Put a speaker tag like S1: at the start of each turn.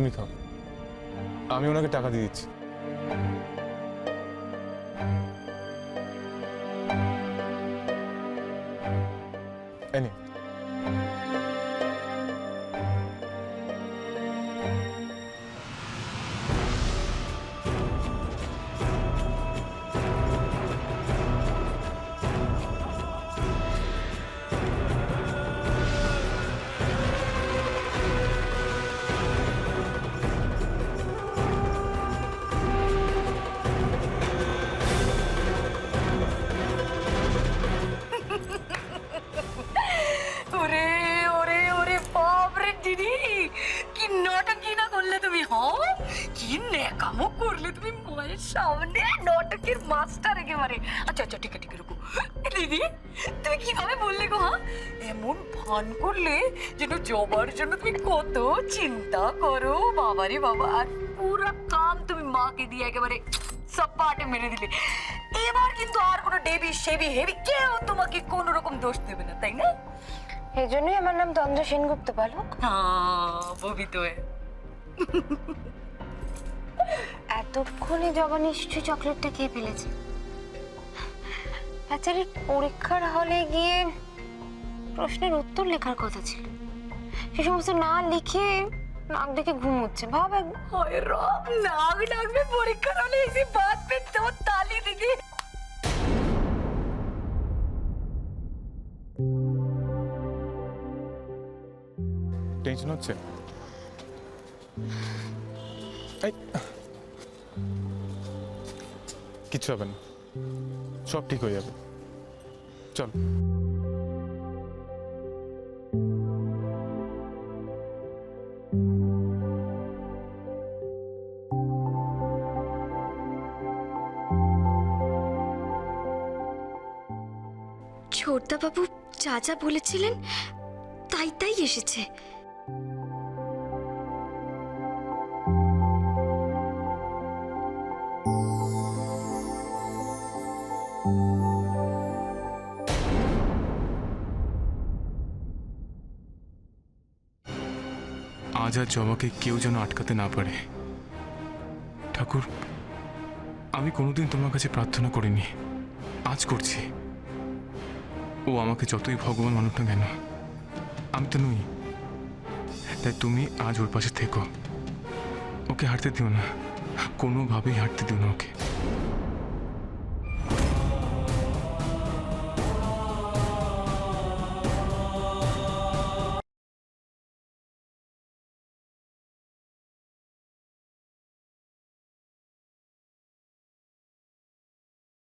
S1: তুমি খাও, আমি ওনাকে টাকা দিয়ে দিচ্ছি। এই নিন।
S2: ওরে ওরে ওরে বাপরে দিদি, কি নটকি না করলে তুমি, হ্যাঁ কি ন্যাকামো করলে তুমি মায়ের সামনে, নটকের মাস্টার একেবারে। আচ্ছা আচ্ছা ঠিক আছে ঠিক রুকু। দিদি তুমি কিভাবে বললে গো, হ্যাঁ এমন ভান করলে যেন জবার জন্য তুমি কত চিন্তা করো, বাবারে বাবা, আর পুরো কাম তুমি মাকে দিয়ে একেবারে সপাটে মেরে দিলে। এবার কিন্তু আর কোনো ডেবি সেবি হেবি কেউ তোমাকে কোনো রকম দোষ দেবে না, তাই না?
S3: এই জন্যই আমার নাম তন্দ্রা সেনগুপ্ত বালক।
S2: হ্যাঁ ববি তো
S3: এতক্ষণে জবা নিশ্চয়ই চকলেটটা খেয়ে ফেলেছে। বেচারির পরীক্ষার হলে গিয়ে প্রশ্নের উত্তর লেখার কথা ছিল, সে সমস্ত না লিখে নাক ডেকে ঘুমোচ্ছে। ভাব একবার।
S2: हाय राम, नाग नाग में परीक्षा वाले इसी बात पे तो ताली दीदी।
S1: টেনশন হচ্ছে? এই, কিচ্ছু হবে না, সব ঠিক হয়ে যাবে। চল।
S4: ছোটদা বাবু যা যা বলেছিলেন তাই তাই এসেছে।
S5: আজ আর জবাকে কেউ যেন আটকাতে না পারে। ঠাকুর, আমি কোনোদিন তোমার কাছে প্রার্থনা করিনি, আজ করছি। ও আমাকে যতই ভগবান মানুক না কেন, আমি তো নই। তাই তুমি আজ ওর পাশে থেকো, ওকে হাঁটতে দিও না, কোনোভাবেই হাঁটতে দিও না ওকে।